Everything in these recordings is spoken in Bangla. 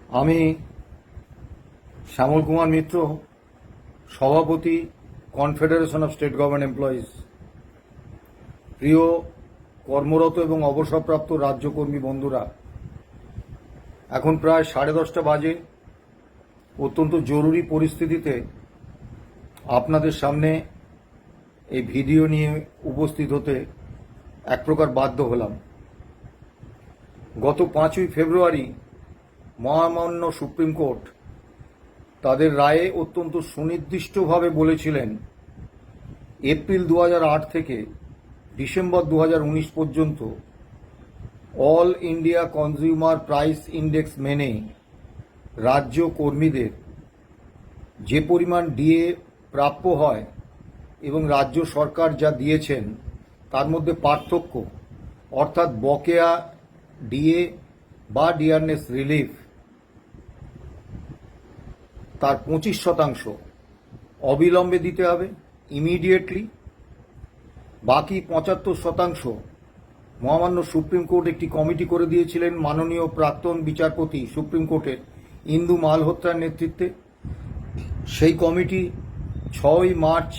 আমি শ্যামল কুমার মিত্র, সভাপতি, confederation of State Government employees. প্রিয় কর্মরত এবং অবসরপ্রাপ্ত রাজ্যকর্মী বন্ধুরা, এখন প্রায় 10:30 বাজে। অত্যন্ত জরুরি পরিস্থিতিতে আপনাদের সামনে এই ভিডিও নিয়ে উপস্থিত হতে এক প্রকার বাধ্য হলাম। গত 5ই ফেব্রুয়ারি মহামান্য সুপ্রিম কোর্ট তাদের রায়ে অত্যন্ত সুনির্দিষ্টভাবে বলেছিলেন, এপ্রিল 2008 থেকে ডিসেম্বর 2019 পর্যন্ত all India Consumer price index মেনে রাজ্য কর্মীদের যে পরিমাণ ডিএ প্রাপ্য হয় এবং রাজ্য সরকার যা দিয়েছেন তার মধ্যে পার্থক্য, অর্থাৎ বকেয়া ডিএ বা ডিয়ারনেস রিলিফ, তার 25% অবিলম্বে দিতে হবে, ইমিডিয়েটলি। বাকি 75% মহামান্য সুপ্রিম কোর্ট একটি কমিটি করে দিয়েছিলেন মাননীয় প্রাক্তন বিচারপতি সুপ্রিম কোর্টের ইন্দু মালহোত্রার নেতৃত্বে। সেই কমিটি 6ই মার্চ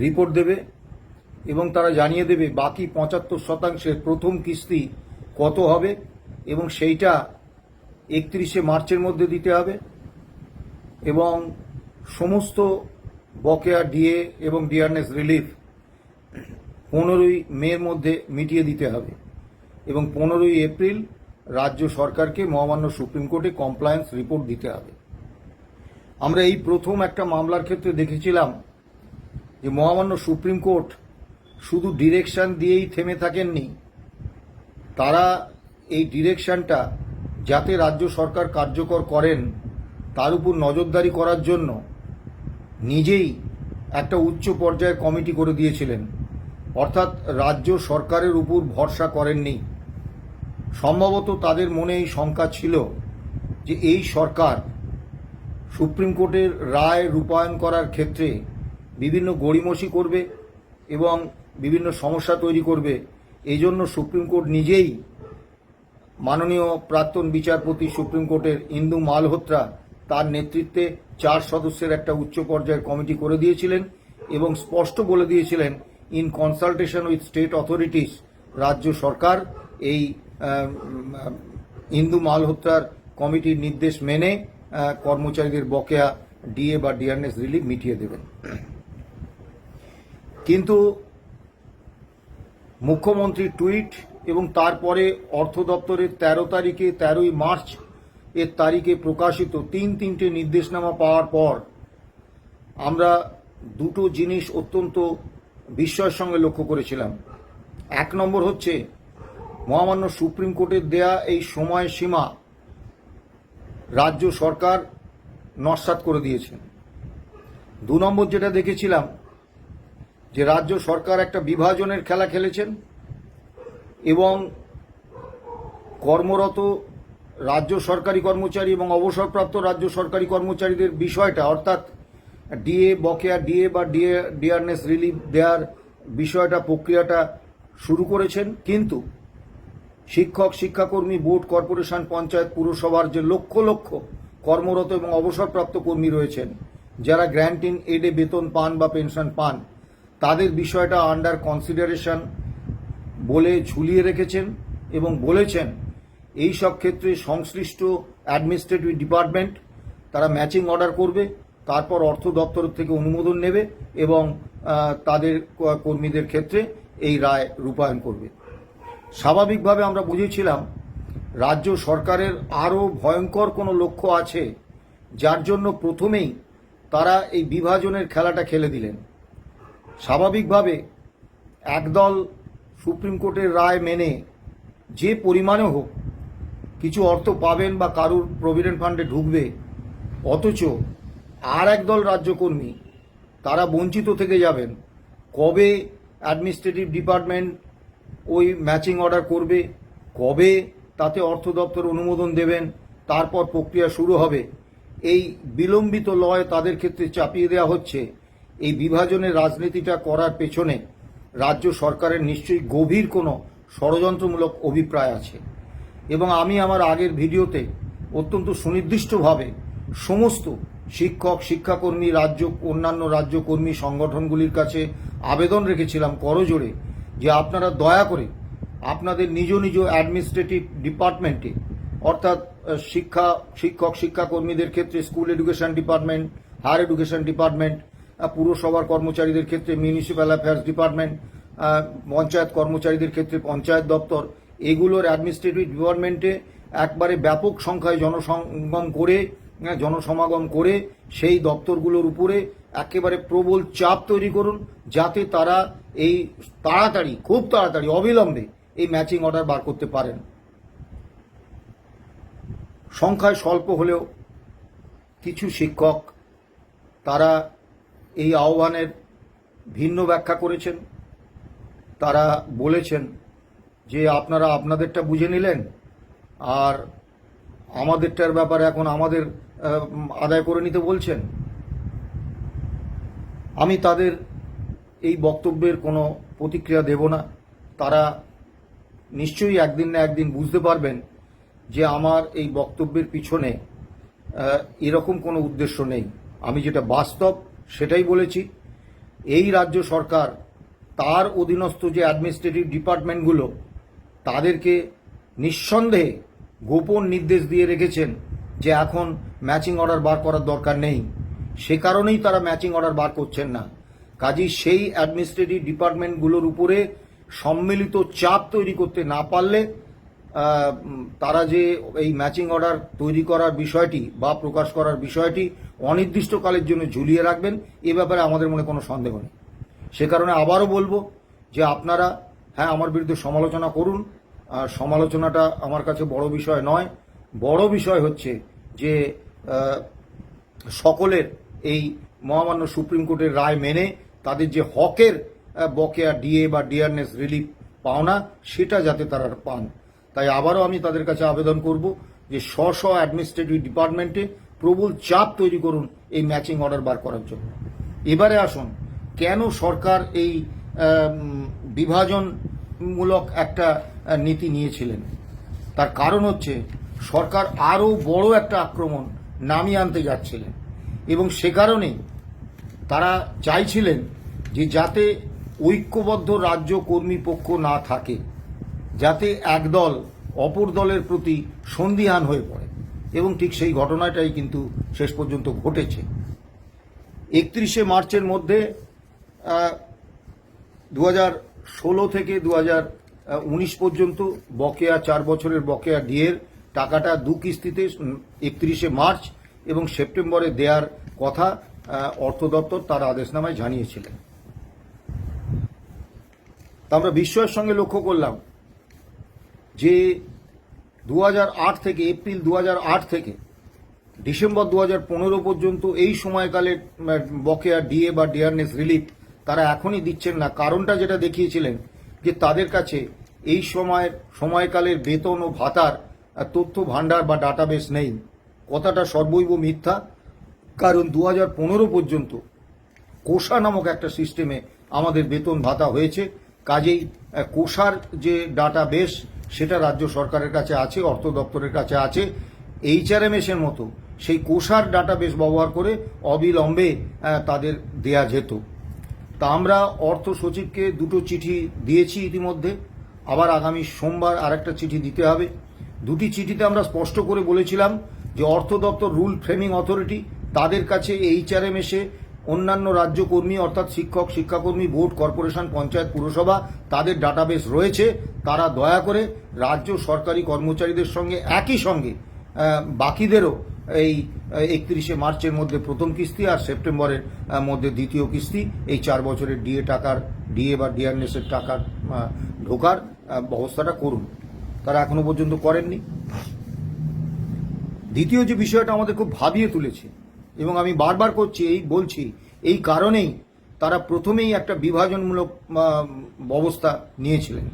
রিপোর্ট দেবে এবং তারা জানিয়ে দেবে বাকি 75%-এর প্রথম কিস্তি কত হবে এবং সেইটা 31শে মার্চের মধ্যে দিতে হবে এবং সমস্ত বকেয়া ডিএ এবং ডিয়ারনেস রিলিফ 15ই মের মধ্যে মিটিয়ে দিতে হবে এবং 15ই এপ্রিল রাজ্য সরকারকে মহামান্য সুপ্রিম কোর্টে কমপ্লায়েন্স রিপোর্ট দিতে হবে। আমরা এই প্রথম একটা মামলার ক্ষেত্রে দেখেছিলাম যে মহামান্য সুপ্রিম কোর্ট শুধু ডিরেকশন দিয়েই থেমে থাকেননি, তারা এই ডিরেকশনটা যাতে রাজ্য সরকার কার্যকর করেন তার উপর নজরদারি করার জন্য নিজেই একটা উচ্চ পর্যায়ের কমিটি করে দিয়েছিলেন, অর্থাৎ রাজ্য সরকারের উপর ভরসা করেননি। সম্ভবত তাদের মনে এই শঙ্কা ছিল যে এই সরকার সুপ্রিম কোর্টের রায় রূপায়ণ করার ক্ষেত্রে বিভিন্ন গড়িমসি করবে এবং বিভিন্ন সমস্যা তৈরি করবে। এই জন্য সুপ্রিম কোর্ট নিজেই মাননীয় প্রাক্তন বিচারপতি সুপ্রিম কোর্টের ইন্দু মালহোত্রা তার নেতৃত্বে 4 সদস্যের একটা উচ্চ পর্যায়ের কমিটি করে দিয়েছিলেন এবং স্পষ্ট বলে দিয়েছিলেন, in consultation with state authorities, রাজ্য সরকার এই ইন্দু মালহোত্রার কমিটির নির্দেশ মেনে কর্মচারীদের বকেয়া ডিএ বা ডিয়ারনেস রিলিফ মিটিয়ে দেবেন। কিন্তু মুখ্যমন্ত্রীর টুইট এবং তারপরে অর্থ দপ্তরের 13ই মার্চ এর তারিখে প্রকাশিত 3টে নির্দেশনামা পাওয়ার পর আমরা দুটো জিনিস অত্যন্ত বিস্ময়ের সঙ্গে লক্ষ্য করেছিলাম। 1 নম্বর হচ্ছে মহামান্য সুপ্রিম কোর্টের দেয়া এই সময়সীমা রাজ্য সরকার নস্যাৎ করে দিয়েছেন। 2 নম্বর যেটা দেখেছিলাম যে রাজ্য সরকার একটা বিভাজনের খেলা খেলেছেন এবং কর্মরত রাজ্য সরকারি কর্মচারী এবং অবসরপ্রাপ্ত রাজ্য সরকারি কর্মচারীদের বিষয়টা, অর্থাৎ ডিএ, বকেয়া ডিএ বা ডিয়ারনেস রিলিফ দেওয়ার বিষয়টা, প্রক্রিয়াটা শুরু করেছেন। কিন্তু শিক্ষক, শিক্ষাকর্মী, বোর্ড, কর্পোরেশন, পঞ্চায়েত, পুরসভার যে লক্ষ লক্ষ কর্মরত এবং অবসরপ্রাপ্ত কর্মী রয়েছেন যারা গ্র্যান্ট ইন এডে বেতন পান বা পেনশন পান, তাদের বিষয়টা আন্ডার কনসিডারেশন বলে ঝুলিয়ে রেখেছেন এবং বলেছেন এই সব ক্ষেত্রে সংশ্লিষ্ট অ্যাডমিনিস্ট্রেটিভ ডিপার্টমেন্ট তারা ম্যাচিং অর্ডার করবে, তারপর অর্থ দপ্তর থেকে অনুমোদন নেবে এবং তাদের কর্মীদের ক্ষেত্রে এই রায় রূপায়ণ করবে। স্বাভাবিকভাবে আমরা বুঝেছিলাম রাজ্য সরকারের আরও ভয়ঙ্কর কোনো লক্ষ্য আছে, যার জন্য প্রথমেই তারা এই বিভাজনের খেলাটা খেলে দিলেন। স্বাভাবিকভাবে একদল সুপ্রিম কোর্টের রায় মেনে যে পরিমাণে হোক কিছু অর্থ পাবেন বা কারুর প্রভিডেন্ট ফান্ডে ঢুকবে, অথচ আর একদল রাজ্যকর্মী তারা বঞ্চিত থেকে যাবেন। কবে অ্যাডমিনিস্ট্রেটিভ ডিপার্টমেন্ট ওই ম্যাচিং অর্ডার করবে, কবে তাতে অর্থ দপ্তর অনুমোদন দেবেন, তারপর প্রক্রিয়া শুরু হবে, এই বিলম্বিত লয় তাদের ক্ষেত্রে চাপিয়ে দেওয়া হচ্ছে। এই বিভাজনের রাজনীতিটা করার পেছনে রাজ্য সরকারের নিশ্চয়ই গভীর কোনো ষড়যন্ত্রমূলক অভিপ্রায় আছে। এবং আমি আমার আগের ভিডিওতে অত্যন্ত সুনির্দিষ্টভাবে সমস্ত শিক্ষক, শিক্ষাকর্মী, অন্যান্য রাজ্য কর্মী সংগঠনগুলির কাছে আবেদন রেখেছিলাম করজোড়ে যে আপনারা দয়া করে আপনাদের নিজ নিজ অ্যাডমিনিস্ট্রেটিভ ডিপার্টমেন্টে, অর্থাৎ শিক্ষক, শিক্ষাকর্মীদের ক্ষেত্রে school education department, higher education department, পুরসভার কর্মচারীদের ক্ষেত্রে মিউনিসিপ্যাল অ্যাফেয়ার্স ডিপার্টমেন্ট, পঞ্চায়েত কর্মচারীদের ক্ষেত্রে পঞ্চায়েত দপ্তর, এগুলোর অ্যাডমিনিস্ট্রেটিভ ডিপার্টমেন্টে একবারে ব্যাপক সংখ্যায় জনসমাগম করে সেই দপ্তরগুলোর উপরে একেবারে প্রবল চাপ তৈরি করুন, যাতে তারা এই খুব তাড়াতাড়ি অবিলম্বে এই ম্যাচিং অর্ডার বার করতে পারেন। সংখ্যায় স্বল্প হলেও কিছু শিক্ষক তারা এই আহ্বানের ভিন্ন ব্যাখ্যা করেছেন। তারা বলেছেন যে আপনারা আপনাদেরটা বুঝে নিলেন আর আমাদেরটার ব্যাপারে এখন আমাদের আদায় করে নিতে বলছেন। আমি তাদের এই বক্তব্যের কোনো প্রতিক্রিয়া দেব না। তারা নিশ্চয়ই একদিন না একদিন বুঝতে পারবেন যে আমার এই বক্তব্যের পিছনে এরকম কোনো উদ্দেশ্য নেই। আমি যেটা বাস্তব সেটাই বলেছি। এই রাজ্য সরকার তার অধীনস্থ যে অ্যাডমিনিস্ট্রেটিভ ডিপার্টমেন্টগুলো তাদেরকে নিঃসন্দেহে গোপন নির্দেশ দিয়ে রেখেছেন যে এখন ম্যাচিং অর্ডার বার করার দরকার নেই। সে কারণেই তারা ম্যাচিং অর্ডার বার করছেন না। কাজেই সেই অ্যাডমিনিস্ট্রেটিভ ডিপার্টমেন্টগুলোর উপরে সম্মিলিত চাপ তৈরি করতে না পারলে তারা যে এই ম্যাচিং অর্ডার তৈরি করার বিষয়টি বা প্রকাশ করার বিষয়টি অনির্দিষ্টকালের জন্য ঝুলিয়ে রাখবেন, এ ব্যাপারে আমাদের মনে কোনো সন্দেহ নেই। সে কারণে আবারও বলবো যে আপনারা আমার বিরুদ্ধে সমালোচনা করুন। সমালোচনাটা আমার কাছে বড় বিষয় নয়। বড় বিষয় হচ্ছে যে সকলের এই মহামান্য সুপ্রিম কোর্টের রায় মেনে তাদের যে হকের বকেয়া ডিএ বা ডিআরনেস রিলিফ পাওনা, সেটা যাতে তারা পান। তাই আবারও আমি তাদের কাছে আবেদন করব যে স্ব অ্যাডমিনিস্ট্রেটিভ ডিপার্টমেন্টে প্রবল চাপ তৈরি করুন এই ম্যাচিং অর্ডার বার করার জন্য। এবারে আসুন, কেন সরকার এই বিভাজনমূলক একটা নীতি নিয়েছিলেন? তার কারণ হচ্ছে সরকার আরও বড় একটা আক্রমণ নামিয়ে আনতে যাচ্ছিলেন এবং সে কারণেই তারা চাইছিলেন যে যাতে ঐক্যবদ্ধ রাজ্য কর্মী পক্ষ না থাকে, যাতে এক দল অপর দলের প্রতি সন্দিহান হয়ে পড়ে, এবং ঠিক সেই ঘটনাটাই কিন্তু শেষ পর্যন্ত ঘটেছে। 31শে মার্চের মধ্যে 2016 থেকে 2019 পর্যন্ত বকেয়া 4 বছরের বকেয়া ডিএর টাকাটা 2 কিস্তিতে 31শে মার্চ এবং সেপ্টেম্বরে দেওয়ার কথা অর্থ দপ্তর তার আদেশনামায় জানিয়েছিলেন। তা আমরা বিস্ময়ের সঙ্গে লক্ষ্য করলাম যে 2008 থেকে এপ্রিল 2008 থেকে ডিসেম্বর 2015 পর্যন্ত এই সময়কালে বকেয়া ডিএ বা ডিআরনেস রিলিফ তারা এখনই দিচ্ছেন না। কারণটা যেটা দেখিয়েছিলেন যে তাদের কাছে এই সময়কালের বেতন ও ভাতার তথ্য ভাণ্ডার বা ডাটাবেস নেই। কথাটা সর্বৈব মিথ্যা। কারণ 2015 পর্যন্ত কোষা নামক একটা সিস্টেমে আমাদের বেতন ভাতা হয়েছে। কাজেই কোষার যে ডাটাবেস সেটা রাজ্য সরকারের কাছে আছে, অর্থ দপ্তরের কাছে আছে। HRMS এর মতো সেই কোষার ডাটাবেস ব্যবহার করে অবিলম্বে তাদের দেয়া যেত। তা আমরা অর্থ সচিবকে 2টো চিঠি দিয়েছি ইতিমধ্যে, আবার আগামী সোমবার আরেকটা চিঠি দিতে হবে। 2টি চিঠিতে আমরা স্পষ্ট করে বলেছিলাম যে অর্থ দপ্তর রুল ফ্রেমিং অথরিটি তাদের কাছে HRMS এ অন্যান্য রাজ্য কর্মী অর্থাৎ শিক্ষক, শিক্ষাকর্মী, বোর্ড, কর্পোরেশন, পঞ্চায়েত, পুরসভা তাদের ডাটাবেস রয়েছে। তারা দয়া করে রাজ্য সরকারি কর্মচারীদের সঙ্গে একই সঙ্গে বাকিদেরও এই 31শে মার্চের মধ্যে প্রথম কিস্তি আর সেপ্টেম্বরের মধ্যে দ্বিতীয় কিস্তি এই 4 বছরের ডিএ বা ডিআরনেসের টাকার ঢোকার ব্যবস্থাটা করুন। তারা এখনো পর্যন্ত করেননি। দ্বিতীয় যে বিষয়টা আমাদের খুব ভাবিয়ে তুলেছে এবং আমি বারবার বলছি এই কারণেই তারা প্রথমেই একটা বিভাজনমূলক ব্যবস্থা নিয়েছিলেন।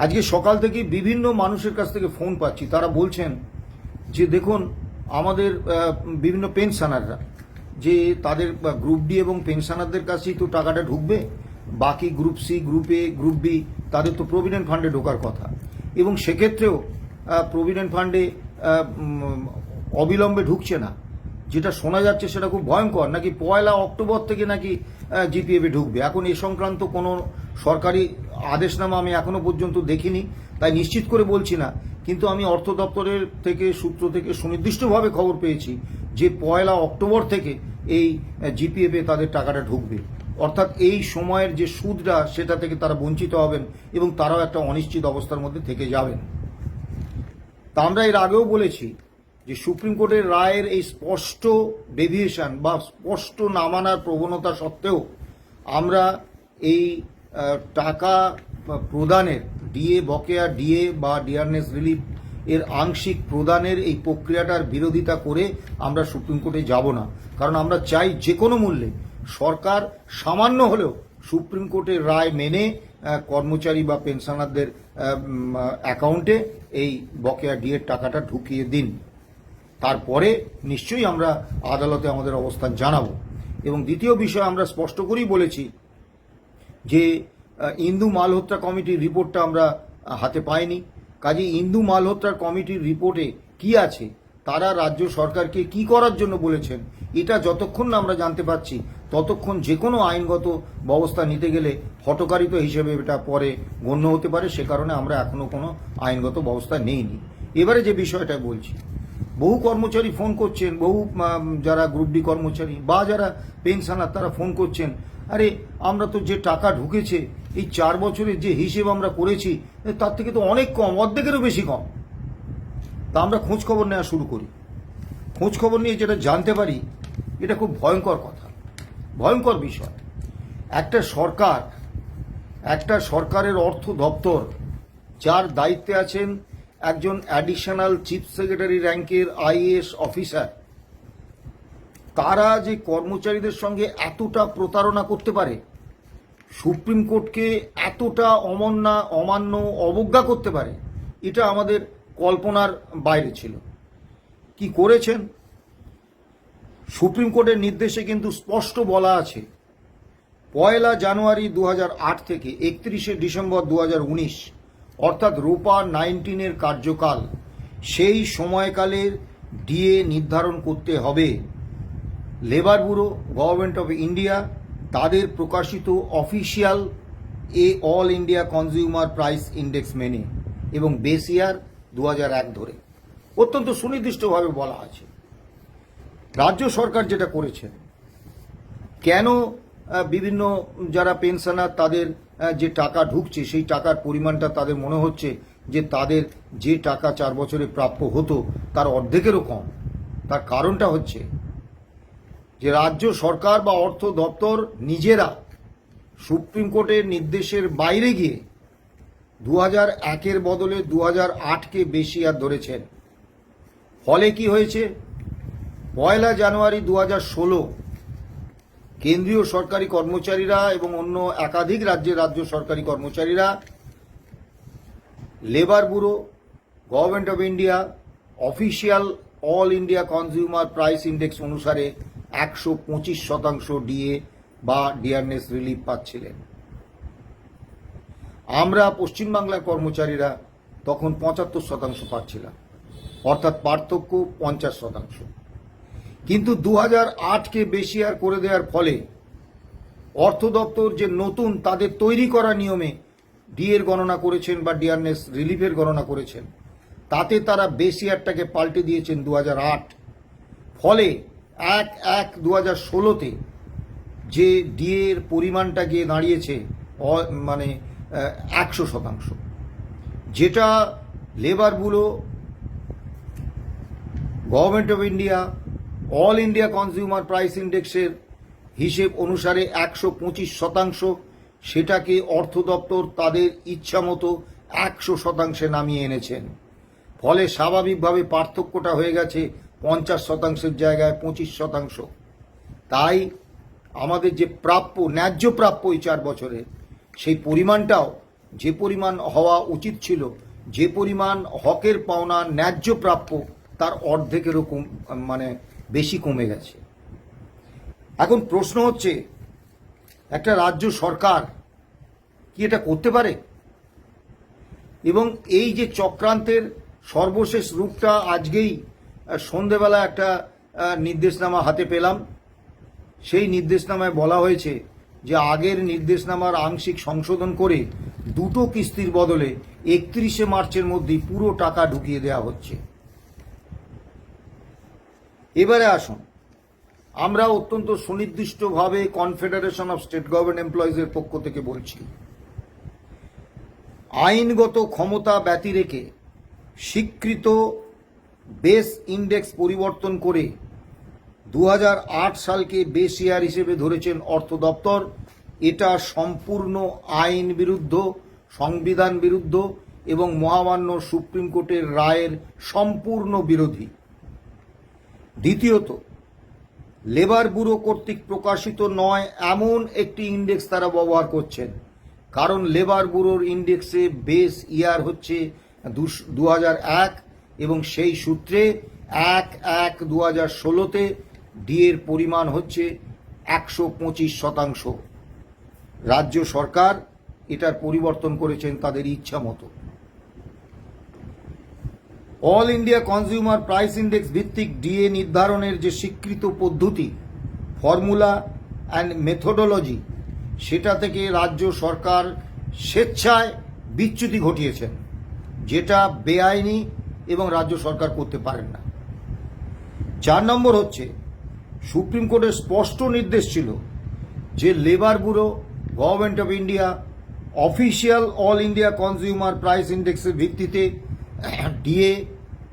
আজকে সকাল থেকে বিভিন্ন মানুষের কাছ থেকে ফোন পাচ্ছি, তারা বলছেন যে দেখুন আমাদের বিভিন্ন পেনশনাররা যে তাদের গ্রুপ ডি এবং পেনশনারদের কাছেই তো টাকাটা ঢুকবে, বাকি group C, group A, group B তাদের তো প্রভিডেন্ট ফান্ডে ঢোকার কথা, এবং সেক্ষেত্রেও প্রভিডেন্ট ফান্ডে অবিলম্বে ঢুকছে না, যেটা শোনা যাচ্ছে সেটা খুব ভয়ঙ্কর, নাকি 1 অক্টোবর থেকে নাকি জিপিএফে ঢুকবে। এখন এ সংক্রান্ত কোনো সরকারি আদেশনামা আমি এখনো পর্যন্ত দেখিনি, তাই নিশ্চিত করে বলছি না। কিন্তু আমি অর্থ দপ্তরের সূত্র থেকে সুনির্দিষ্টভাবে খবর পেয়েছি যে 1 অক্টোবর থেকে এই জিপিএফে তাদের টাকাটা ঢুকবে। অর্থাৎ এই সময়ের যে সুদটা সেটা থেকে তারা বঞ্চিত হবেন এবং তারাও একটা অনিশ্চিত অবস্থার মধ্যে থেকে যাবেন। তা আমরা এর আগেও বলেছি যে সুপ্রিম কোর্টের রায়ের এই স্পষ্ট ডেভিয়েশন বা স্পষ্ট না মানার প্রবণতা সত্ত্বেও আমরা এই টাকা প্রদানের বকেয়া ডিএ বা ডিয়ারনেস রিলিফ এর আংশিক প্রদানের এই প্রক্রিয়াটার বিরোধিতা করে আমরা সুপ্রিম কোর্টে যাব না। কারণ আমরা চাই যে কোনো মূল্যে সরকার সামান্য হলেও সুপ্রিম কোর্টের রায় মেনে কর্মচারী বা পেনশনারদের অ্যাকাউন্টে এই বকেয়া ডিএর টাকাটা ঢুকিয়ে দিন। তারপরে নিশ্চয়ই আমরা আদালতে আমাদের অবস্থান জানাবো। এবং দ্বিতীয় বিষয়, আমরা স্পষ্ট করেই বলেছি যে ইন্দু মালহোত্রা কমিটির রিপোর্টটা আমরা হাতে পাইনি। কাজে ইন্দু মালহোত্রা কমিটির রিপোর্টে কি আছে, তারা রাজ্য সরকারকে কি করার জন্য বলেছেন, এটা যতক্ষণ না আমরা জানতে পারছি ততক্ষণ যে কোনো আইনগত ব্যবস্থা নিতে গেলে হঠকারিতা হিসেবে এটা পরে গণ্য হতে পারে। সে কারণে আমরা এখনো কোনো আইনগত ব্যবস্থা নেইনি। এবারে যে বিষয়টা বলছি, বহু কর্মচারী ফোন করছেন, বহু যারা গ্রুপ ডি কর্মচারী বা যারা পেনশনার তারা ফোন করছেন, আরে আমরা তো যে টাকা ঢুকেছে এই 4 বছরের যে হিসেব আমরা করেছি তার থেকে তো অনেক কম, অর্ধেকেরও বেশি কম। তা আমরা খোঁজ খবর নেওয়া শুরু করি। খোঁজ খবর নিয়ে যেটা জানতে পারি, এটা খুব ভয়ঙ্কর কথা, ভয়ঙ্কর বিষয়। একটা সরকারের অর্থ দপ্তর, যার দায়িত্বে আছেন একজন অ্যাডিশনাল চিফ সেক্রেটারি র্যাঙ্কের আইএএস অফিসার, তারা যে কর্মচারীদের সঙ্গে এতটা প্রতারণা করতে পারে, সুপ্রিম কোর্টকে এতটা অমান্য অবজ্ঞা করতে পারে, এটা আমাদের কল্পনার বাইরে ছিল। কি করেছেন? সুপ্রিম কোর্টের নির্দেশে কিন্তু স্পষ্ট বলা আছে 1 জানুয়ারি 2008 থেকে 31 ডিসেম্বর 2019, অর্থাৎ রোপা 19-এর কার্যকাল, সেই সময়কালের ডিএ নির্ধারণ করতে হবে labour Bureau, Government of India, তাদের প্রকাশিত official All India Consumer price index মেনে এবং বেস ইয়ার 2001 ধরে। অত্যন্ত সুনির্দিষ্টভাবে বলা আছে। রাজ্য সরকার যেটা করেছেন, কেন বিভিন্ন যারা পেনশনার তাদের যে টাকা ঢুকছে সেই টাকার পরিমাণটা তাদের মনে হচ্ছে যে তাদের যে টাকা 4 বছরে প্রাপ্য হতো তার অর্ধেকেরও কম। তার কারণটা হচ্ছে যে রাজ্য সরকার বা অর্থ দপ্তর নিজেরা সুপ্রিম কোর্টের নির্দেশের বাইরে গিয়ে 2001-এর বদলে 2008-কে বেশি আর ধরেছেন। ফলে কি হয়েছে, 1 জানুয়ারি 2016 কেন্দ্রীয় সরকারি কর্মচারীরা এবং অন্য একাধিক রাজ্যের রাজ্য সরকারি কর্মচারীরা labour Bureau, Government of India official All India Consumer price index অনুসারে 125% ডিএ বা ডিয়ারনেস রিলিফ পাচ্ছিলেন। আমরা পশ্চিমবাংলার কর্মচারীরা তখন 75% পাচ্ছিলাম, অর্থাৎ পার্থক্য 50%। কিন্তু 2008-কে বেশি আর করে দেওয়ার ফলে অর্থ দপ্তর যে নতুন তাদের তৈরি করা নিয়মে ডিএর গণনা করেছেন বা ডিয়ারনেস রিলিফের গণনা করেছেন, তাতে তারা বেশি আরটাকে পাল্টে দিয়েছেন 2008। ফলে 1/1/2016-তে যে ডিএর পরিমাণটা গিয়ে দাঁড়িয়েছে 100%, যেটা Labour Bureau, Government of India All India Consumer Price ইন্ডেক্সের হিসেব অনুসারে 125%, সেটাকে অর্থ দপ্তর তাদের ইচ্ছামতো 100% নামিয়ে এনেছেন। ফলে স্বাভাবিকভাবে পার্থক্যটা হয়ে গেছে 50%-এর জায়গায় 25%। তাই আমাদের যে প্রাপ্য, ন্যায্য প্রাপ্য এই 4 বছরে, সেই পরিমাণটাও যে পরিমাণ হওয়া উচিত ছিল, যে পরিমাণ হকের পাওনা ন্যায্য প্রাপ্য, তার অর্ধেকেরও বেশি কমে গেছে। এখন প্রশ্ন হচ্ছে, একটা রাজ্য সরকার কি এটা করতে পারে? এবং এই যে চক্রান্তের সর্বশেষ রূপটা আজকেই সন্ধেবেলা একটা নির্দেশনামা হাতে পেলাম। সেই নির্দেশনামায় বলা হয়েছে যে আগের নির্দেশনামার আংশিক সংশোধন করে দুটো কিস্তির বদলে 31শে মার্চের মধ্যেই পুরো টাকা ঢুকিয়ে দেওয়া হচ্ছে। এবারে আসুন, আমরা অত্যন্ত সুনির্দিষ্টভাবে কনফেডারেশন অফ স্টেট গভর্নমেন্ট এমপ্লয়িজের পক্ষ থেকে বলছি, আইনগত ক্ষমতা ব্যতি রেখে স্বীকৃত বেস ইন্ডেক্স পরিবর্তন করে 2008 সালকে বেস ইয়ার হিসেবে ধরেছেন অর্থ দপ্তর। এটা সম্পূর্ণ আইন বিরুদ্ধ, সংবিধান বিরুদ্ধ এবং মহামান্য সুপ্রিম কোর্টের রায়ের সম্পূর্ণ বিরোধী। দ্বিতীয়ত, লেবার ব্যুরো কর্তৃক প্রকাশিত নয় এমন একটি ইন্ডেক্স তারা ব্যবহার করছেন, কারণ লেবার ব্যুরোর ইন্ডেক্সে বেস ইয়ার হচ্ছে 2001 এবং সেই সূত্রে 1/1/2016-তে ডিএর পরিমাণ হচ্ছে 125%। রাজ্য সরকার এটার পরিবর্তন করেছেন তাদের ইচ্ছা মতো। All India Consumer price index ভিত্তিক ডিএ নির্ধারণের যে স্বীকৃত পদ্ধতি, ফর্মুলা অ্যান্ড মেথোডোলজি, সেটা থেকে রাজ্য সরকার স্বেচ্ছায় বিচ্যুতি ঘটিয়েছেন, যেটা বেআইনি এবং রাজ্য সরকার করতে পারেন না। 4 নম্বর হচ্ছে, সুপ্রিম কোর্টের স্পষ্ট নির্দেশ ছিল যে Labour Bureau Government of India official All India Consumer Price ইন্ডেক্সের ভিত্তিতে ডিএ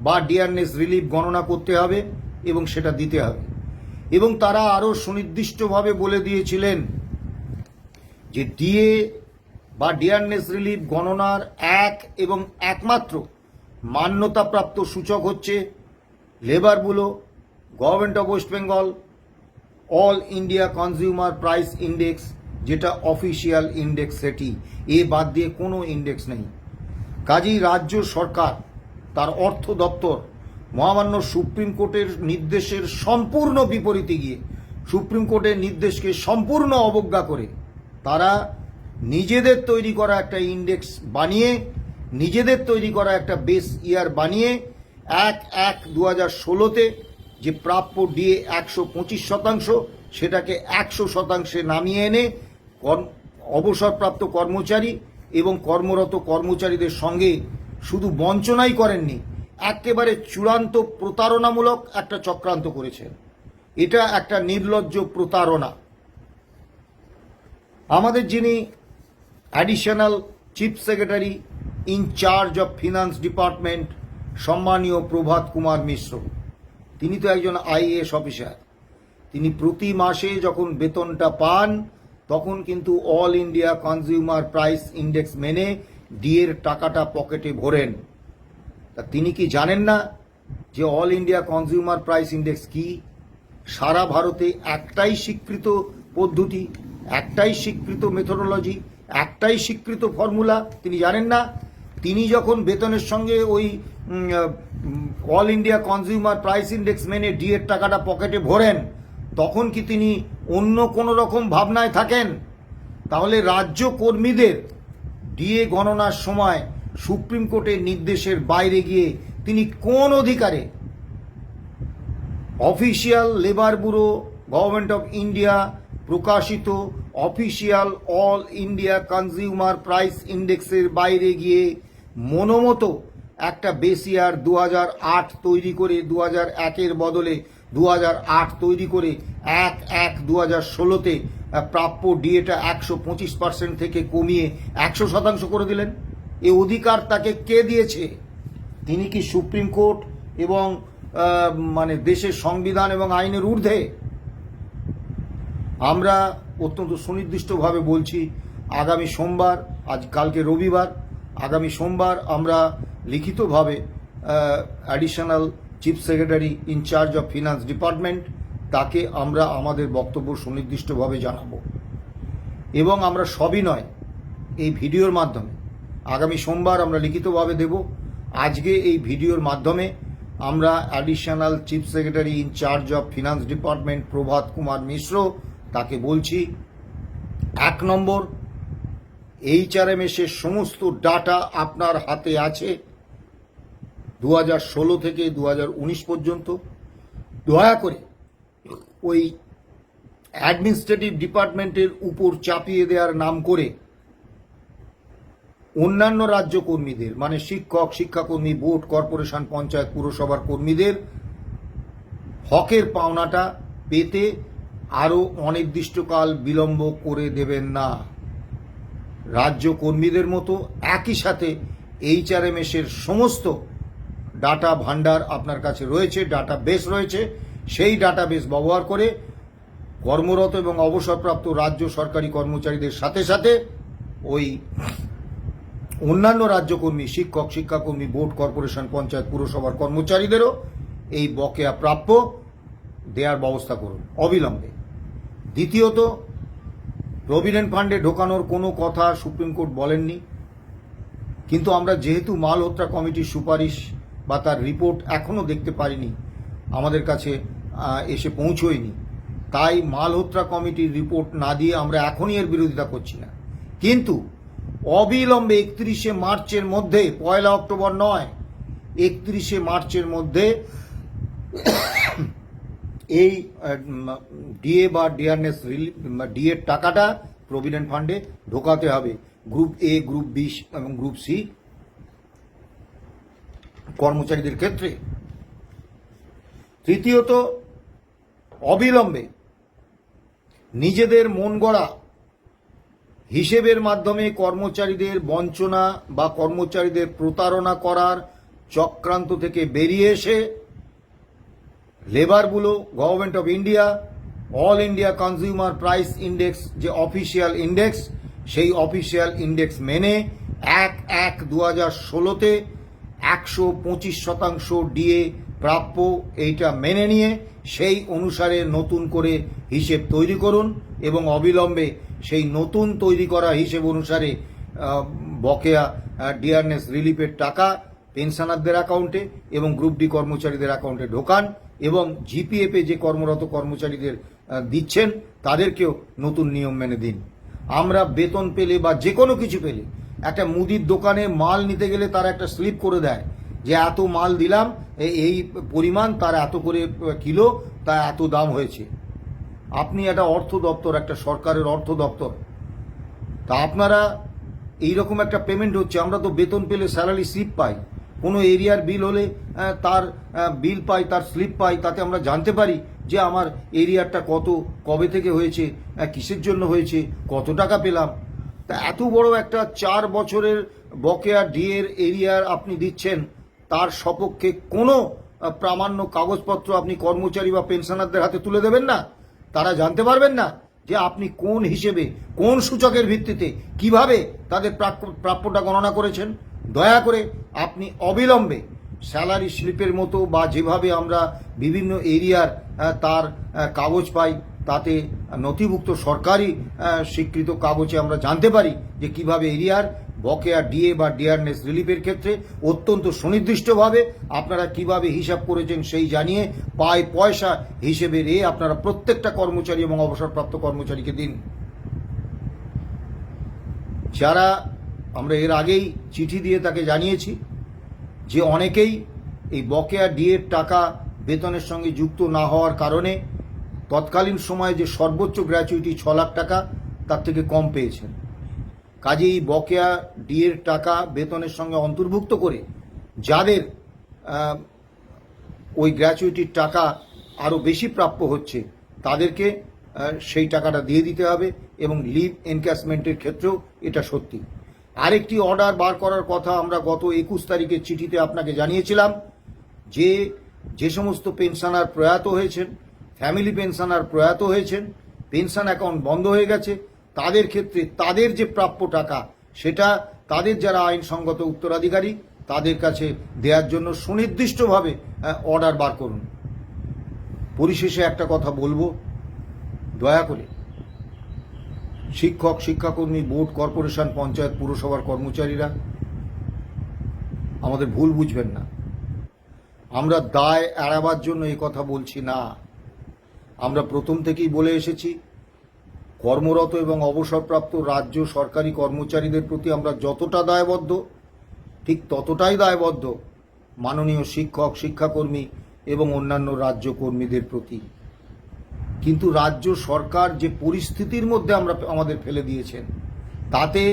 বা ডিয়ারনেস রিলিফ গণনা করতে হবে এবং সেটা দিতে হবে। এবং তারা আরও সুনির্দিষ্টভাবে বলে দিয়েছিলেন যে ডিএ বা ডিয়ারনেস রিলিফ গণনার এক এবং একমাত্র মান্যতাপ্রাপ্ত সূচক হচ্ছে labour Bureau, Government of West Bengal all India Consumer price index, যেটা অফিসিয়াল ইন্ডেক্স, সেটি এ বাদ দিয়ে কোনো ইন্ডেক্স নেই। কাজেই রাজ্য সরকার তার অর্থ দপ্তর মহামান্য সুপ্রিম কোর্টের নির্দেশের সম্পূর্ণ বিপরীতে গিয়ে, সুপ্রিম কোর্টের নির্দেশকে সম্পূর্ণ অবজ্ঞা করে তারা নিজেদের তৈরি করা একটা ইন্ডেক্স বানিয়ে, নিজেদের তৈরি করা একটা বেস ইয়ার বানিয়ে 1/1/2016-তে যে প্রাপ্য ডিএ 125%, সেটাকে 100%-এ নামিয়ে এনে অবসরপ্রাপ্ত কর্মচারী এবং কর্মরত কর্মচারীদের সঙ্গে শুধু বঞ্চনাই করেননি, একেবারে চূড়ান্ত প্রতারণামূলক একটা চক্রান্ত করেছেন। এটা একটা নির্লজ্জ প্রতারণা। আমাদের যিনি additional chief secretary in charge of finance department, সম্মানীয় প্রভাত কুমার মিশ্র, তিনি তো একজন আইএএস অফিসার। তিনি প্রতি মাসে যখন বেতনটা পান তখন কিন্তু all India Consumer price index মেনে ডিএর টাকাটা পকেটে ভরেন। তা তিনি কি জানেন না যে all India Consumer price index কি? সারা ভারতে একটাই স্বীকৃত পদ্ধতি, একটাই স্বীকৃত মেথোডোলজি, একটাই স্বীকৃত ফর্মুলা। তিনি জানেন না? তিনি যখন বেতনের সঙ্গে ওই all India Consumer price index মেনে ডিএর টাকাটা পকেটে ভরেন, তখন কি তিনি অন্য কোনো রকম ভাবনায় থাকেন? তাহলে রাজ্য কর্মীদের ডিএ গণনার সময় সুপ্রিম কোর্টের নির্দেশের বাইরে গিয়ে তিনি কোন অধিকারে official Labour Bureau Government of India প্রকাশিত official All India Consumer Price ইন্ডেক্সের বাইরে গিয়ে মনোমতো একটা বেস ইয়ার 2008 তৈরি করে, 2001-এর বদলে 2008 তৈরি করে 1/1/2016-তে প্রাপ্য ডিএটা 125% থেকে কমিয়ে 100% করে দিলেন? এ অধিকার তাকে কে দিয়েছে? তিনি কি সুপ্রিম কোর্ট এবং মানে দেশের সংবিধান এবং আইনের ঊর্ধ্বে? আমরা অত্যন্ত সুনির্দিষ্টভাবে বলছি, আগামী সোমবার, আজ কালকে রবিবার, আগামী সোমবার আমরা লিখিতভাবে additional chief secretary in charge of finance department, তাকে আমরা আমাদের বক্তব্য সুনির্দিষ্টভাবে জানাবো। এবং আমরা সবই নয়, এই ভিডিওর মাধ্যমে আগামী সোমবার আমরা লিখিতভাবে দেব। আজকে এই ভিডিওর মাধ্যমে আমরা additional chief secretary in charge of finance department Prabhat Kumar Mishra, তাকে বলছি, 1 নম্বর, HRMS এর সমস্ত ডাটা আপনার হাতে আছে। 2016 থেকে 2019 পর্যন্ত দয়া করে ওই অ্যাডমিনিস্ট্রেটিভ ডিপার্টমেন্টের উপর চাপিয়ে দেওয়ার নাম করে অন্যান্য রাজ্য কর্মীদের মানে শিক্ষক, শিক্ষাকর্মী, বোর্ড, কর্পোরেশন, পঞ্চায়েত, পুরসভার কর্মীদের হকের পাওনাটা পেতে আরও অনির্দিষ্টকাল বিলম্ব করে দেবেন না। রাজ্য কর্মীদের মতো একই সাথে HRMS এর সমস্ত ডাটা ভান্ডার আপনার কাছে রয়েছে, ডাটা বেস রয়েছে। সেই ডাটা বেস ব্যবহার করে কর্মরত এবং অবসরপ্রাপ্ত রাজ্য সরকারি কর্মচারীদের সাথে সাথে ওই অন্যান্য রাজ্যকর্মী, শিক্ষক, শিক্ষাকর্মী, বোর্ড, কর্পোরেশন, পঞ্চায়েত, পুরসভার কর্মচারীদেরও এই বকেয়া প্রাপ্য দেওয়ার ব্যবস্থা করুন অবিলম্বে। দ্বিতীয়ত, প্রভিডেন্ট ফান্ডে ঢোকানোর কোনো কথা সুপ্রিম কোর্ট বলেননি, কিন্তু আমরা যেহেতু মালহোত্রা কমিটির সুপারিশ বা তার রিপোর্ট এখনও দেখতে পারিনি, আমাদের কাছে এসে পৌঁছয়নি, তাই মালহোত্রা কমিটির রিপোর্ট না দিয়ে আমরা এখনই এর বিরোধিতা করছি না। কিন্তু অবিলম্বে 31শে মার্চের মধ্যে, 1 অক্টোবর নয়, 31শে মার্চের মধ্যে এই ডিএ বা ডিআরএস ডিএর টাকাটা প্রভিডেন্ট ফান্ডে ঢোকাতে হবে গ্রুপ এ, গ্রুপ বি এবং গ্রুপ সি কর্মচারীদের ক্ষেত্রে। তৃতীয়ত, অবিলম্বে নিজেদের মন গড়া হিসেবের মাধ্যমে কর্মচারীদের বঞ্চনা বা কর্মচারীদের প্রতারণা করার চক্রান্ত থেকে বেরিয়ে এসে labour Bureau, Government of India, All India Consumer price index যে অফিসিয়াল ইন্ডেক্স, সেই অফিসিয়াল ইন্ডেক্স মেনে 1/1/2016-তে 125% ডিএ প্রাপ্য, এইটা মেনে নিয়ে সেই অনুসারে নতুন করে হিসেব তৈরি করুন এবং অবিলম্বে সেই নতুন তৈরি করা হিসেব অনুসারে বকেয়া ডিআরএস রিলিফের টাকা পেনশনারদের অ্যাকাউন্টে এবং গ্রুপ ডি কর্মচারীদের অ্যাকাউন্টে ঢোকান এবং জিপিএফে যে কর্মরত কর্মচারীদের দিচ্ছেন তাদেরকেও নতুন নিয়ম মেনে দিন। আমরা বেতন পেলে বা যে কোনো কিছু পেলে, একটা মুদির দোকানে মাল নিতে গেলে তারা একটা স্লিপ করে দেয় যে এত মাল দিলাম, এই পরিমাণ, তার এত করে কিলো, তা এত দাম হয়েছে। আপনি একটা অর্থ দপ্তর, একটা সরকারের অর্থ দপ্তর, তা আপনারা এইরকম একটা পেমেন্ট হচ্ছে। আমরা তো বেতন পেলে স্যালারি স্লিপ পাই, কোনো এরিয়ার বিল হলে তার বিল পাই, তার স্লিপ পাই, তাতে আমরা জানতে পারি যে আমার এরিয়ারটা কত, কবে থেকে হয়েছে, কিসের জন্য হয়েছে, কত টাকা পেলাম। তা এত বড় একটা 4 বছরের বকেয়া ডিএর এরিয়ার আপনি দিচ্ছেন, তার সপক্ষে কোনো প্রামাণ্য কাগজপত্র আপনি কর্মচারী বা পেনশনারদের হাতে তুলে দেবেন না? তারা জানতে পারবেন না যে আপনি কোন হিসেবে, কোন সূচকের ভিত্তিতে, কিভাবে তাদের প্রাপ্যটা গণনা করেছেন? দয়া করে আপনি অবিলম্বে স্যালারি স্লিপের মতো বা যেভাবে আমরা বিভিন্ন এরিয়ার তার কাগজ পাই, তাতে নথিভুক্ত সরকারি স্বীকৃত কাগজে আমরা জানতে পারি যে কিভাবে এরিয়ার বকেয়া ডিএ বা ডিআরএস রিলিফের ক্ষেত্রে অত্যন্ত সুনির্দিষ্টভাবে আপনারা কিভাবে হিসাব করেছেন সেই জানিয়ে পায় পয়সা হিসেবে আপনারা প্রত্যেকটা কর্মচারী এবং অবসরপ্রাপ্ত কর্মচারীকে দিন। যারা আমরা এর আগেই চিঠি দিয়ে তাকে জানিয়েছি যে অনেকেই এই বকেয়া ডিএর টাকা বেতনের সঙ্গে যুক্ত না হওয়ার কারণে তৎকালীন সময়ে যে সর্বোচ্চ গ্র্যাচুইটি 6 লাখ টাকা, তার থেকে কম পেয়েছেন। কাজেই বকেয়া ডিএর টাকা বেতনের সঙ্গে অন্তর্ভুক্ত করে যাদের ওই গ্র্যাচুইটির টাকা আরও বেশি প্রাপ্য হচ্ছে, তাদেরকে সেই টাকাটা দিয়ে দিতে হবে এবং লিভ এনক্যাশমেন্টের ক্ষেত্রেও এটা সত্যি। আরেকটি অর্ডার বার করার কথা আমরা গত 21 তারিখের চিঠিতে আপনাকে জানিয়েছিলাম যে যে সমস্ত পেনশনার প্রয়াত হয়েছেন, ফ্যামিলি পেনশনার প্রয়াত হয়েছেন, পেনশন অ্যাকাউন্ট বন্ধ হয়ে গেছে, তাদের ক্ষেত্রে তাদের যে প্রাপ্য টাকা সেটা তাদের যারা আইনসঙ্গত উত্তরাধিকারী তাদের কাছে দেওয়ার জন্য সুনির্দিষ্টভাবে অর্ডার বার করুন। পরিশেষে একটা কথা বলবো, দয়া করে শিক্ষক, শিক্ষাকর্মী, বোর্ড, কর্পোরেশন, পঞ্চায়েত, পুরসভার কর্মচারীরা আমাদের ভুল বুঝবেন না। আমরা দায় এড়াবার জন্য এই কথা বলছি না। আমরা প্রথম থেকেই বলে এসেছি, কর্মরত এবং অবসরপ্রাপ্ত রাজ্য সরকারি কর্মচারীদের প্রতি আমরা যতটা দায়বদ্ধ, ঠিক ততটাই দায়বদ্ধ মাননীয় শিক্ষক, শিক্ষাকর্মী এবং অন্যান্য রাজ্য কর্মীদের প্রতি। কিন্তু রাজ্য সরকার যে পরিস্থিতির মধ্যে আমাদের ফেলে দিয়েছেন, তাতে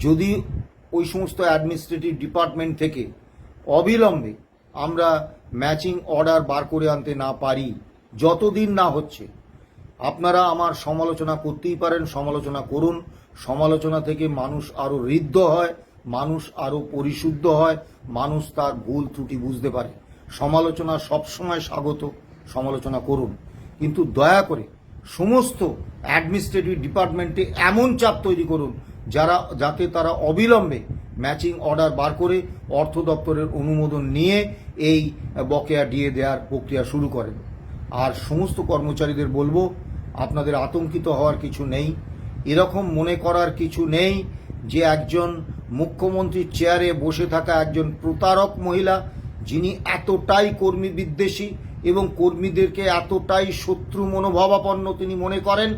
যদি ওই সমস্ত অ্যাডমিনিস্ট্রেটিভ ডিপার্টমেন্ট থেকে অবিলম্বে আমরা ম্যাচিং অর্ডার বার করে আনতে না পারি, যতদিন না হচ্ছে, আপনারা আমার সমালোচনা করতেই পারেন, সমালোচনা করুন। সমালোচনা থেকে মানুষ আরও ঋদ্ধ হয়, মানুষ আরও পরিশুদ্ধ হয়, মানুষ তার ভুল ত্রুটি বুঝতে পারে। সমালোচনা সবসময় স্বাগত, সমালোচনা করুন, কিন্তু দয়া করে সমস্ত অ্যাডমিনিস্ট্রেটিভ ডিপার্টমেন্টে এমন চাপ তৈরি করুন যাতে তারা অবিলম্বে ম্যাচিং অর্ডার বার করে অর্থ দপ্তরের অনুমোদন নিয়ে এই বকেয়া ডিএ দেওয়ার প্রক্রিয়া শুরু করেন। আর সমস্ত কর্মচারীদের বলবো, আপনাদের আতঙ্কিত হওয়ার কিছু নেই, এরকম মনে করার কিছু নেই যে একজন মুখ্যমন্ত্রীর চেয়ারে বসে থাকা একজন প্রতারক মহিলা, যিনি এতটাই কর্মী বিদ্বেষী এবং কর্মীদেরকে এতটাই শত্রু মনোভাবাপন্ন তিনি মনে করেন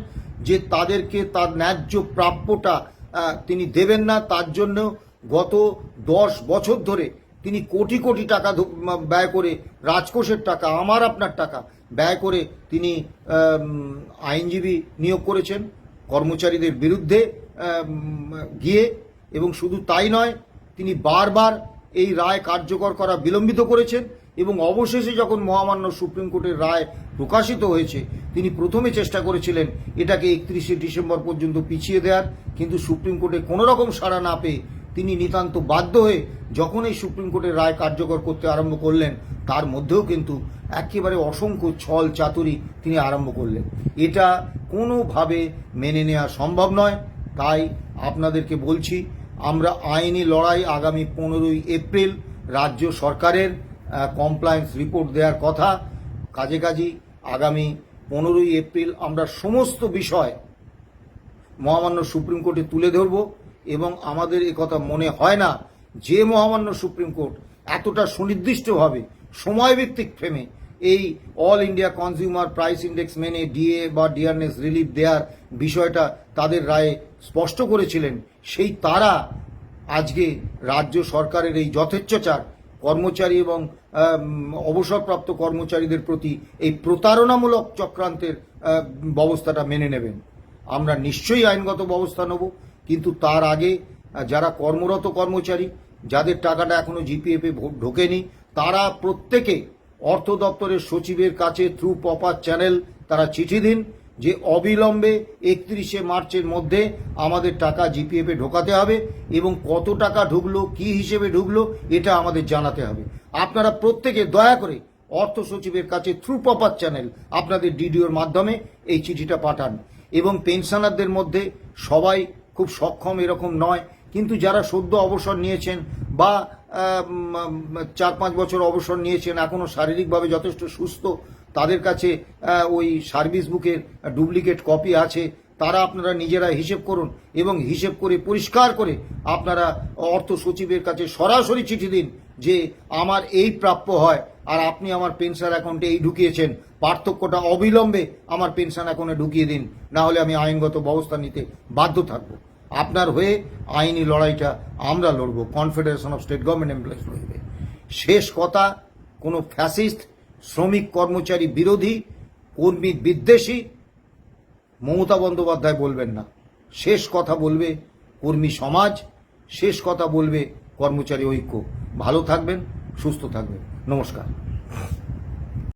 যে তাদেরকে তার ন্যায্য প্রাপ্যটা তিনি দেবেন না। তার জন্য গত 10 বছর ধরে তিনি কোটি কোটি টাকা ব্যয় করে, রাজকোষের টাকা, আমার আপনার টাকা ব্যয় করে তিনি আইনজীবী নিয়োগ করেছেন কর্মচারীদের বিরুদ্ধে গিয়ে। এবং শুধু তাই নয়, তিনি বারবার এই রায় কার্যকর করা বিলম্বিত করেছেন এবং অবশেষে যখন মহামান্য সুপ্রিম কোর্টের রায় প্রকাশিত হয়েছে, তিনি প্রথমে চেষ্টা করেছিলেন এটাকে 31শে ডিসেম্বর পর্যন্ত পিছিয়ে দেওয়ার, কিন্তু সুপ্রিম কোর্টে কোনো রকম সাড়া না পেয়ে তিনি নিতান্ত বাধ্য হয়ে যখন এই সুপ্রিম কোর্টের রায় কার্যকর করতে আরম্ভ করলেন, তার মধ্যেও কিন্তু একেবারে অসংখ্য ছল চাতুরি তিনি আরম্ভ করলেন। এটা কোনোভাবে মেনে নেওয়া সম্ভব নয়। তাই আপনাদেরকে বলছি, আমরা আইনি লড়াই আগামী 15ই এপ্রিল রাজ্য সরকারের কমপ্লায়েন্স রিপোর্ট দেওয়ার কথা। কাজেই আগামী 15ই এপ্রিল আমরা সমস্ত বিষয় মহামান্য সুপ্রিম কোর্টে তুলে ধরব। এবং আমাদের কথা মনে হয় না যে মহামান্য সুপ্রিম কোর্ট এতটা সুনির্দিষ্টভাবে সময়ভিত্তিক ফ্রেমে এই all India Consumer price index মেনে ডিএ বা ডিআরনেস রিলিফ দেওয়ার বিষয়টা তাদের রায়ে স্পষ্ট করেছিলেন, সেই তারা আজকে রাজ্য সরকারের এই যথেচ্ছাচার কর্মচারী এবং অবসরপ্রাপ্ত কর্মচারীদের প্রতি এই প্রতারণামূলক চক্রান্তের ব্যবস্থাটা মেনে নেবেন। আমরা নিশ্চয়ই আইনগত ব্যবস্থা নেব, কিন্তু তার আগে যারা কর্মরত কর্মচারী, যাদের টাকাটা এখনো জিপিএফে ঢোকেনি, তারা প্রত্যেকে অর্থ দপ্তরের সচিবের কাছে থ্রু প্রপার চ্যানেল তারা চিঠি দিন যে অবিলম্বে 31শে মার্চের মধ্যে আমাদের টাকা জিপিএফে ঢোকাতে হবে এবং কত টাকা ঢুকলো, কি হিসেবে ঢুকলো, এটা আমাদের জানাতে হবে। আপনারা প্রত্যেকে দয়া করে অর্থ সচিবের কাছে থ্রু প্রপার চ্যানেল আপনাদের ডিডিওর মাধ্যমে এই চিঠিটা পাঠান। এবং পেনশনারদের মধ্যে সবাই খুব সক্ষম এরকম নয়, কিন্তু যারা সদ্য অবসর নিয়েছেন বা 4-5 বছর অবসর নিয়েছেন, এখনও শারীরিকভাবে যথেষ্ট সুস্থ, তাদের কাছে ওই সার্ভিস বুকের ডুপ্লিকেট কপি আছে, তারা আপনারা নিজেরা হিসেব করুন এবং হিসেব করে পরিষ্কার করে আপনারা অর্থ সচিবের কাছে সরাসরি চিঠি দিন যে আমার এই প্রাপ্য হয় আর আপনি আমার পেনশন অ্যাকাউন্টে এই ঢুকিয়েছেন, পার্থক্যটা অবিলম্বে আমার পেনশন অ্যাকাউন্টে ঢুকিয়ে দিন, না হলে আমি আইনগত ব্যবস্থা নিতে বাধ্য থাকব। আপনার হয়ে আইনি লড়াইটা আমরা লড়ব, Confederation of State Government Employees লড়বে। শেষ কথা, কোনো ফ্যাসিস্ট, শ্রমিক কর্মচারী বিরোধী, কর্মী বিদ্বেষী মমতা বন্দ্যোপাধ্যায় বলবেন না। শেষ কথা বলবে কর্মী সমাজ, শেষ কথা বলবে কর্মচারী ঐক্য। ভালো থাকবেন, সুস্থ থাকবেন। নমস্কার।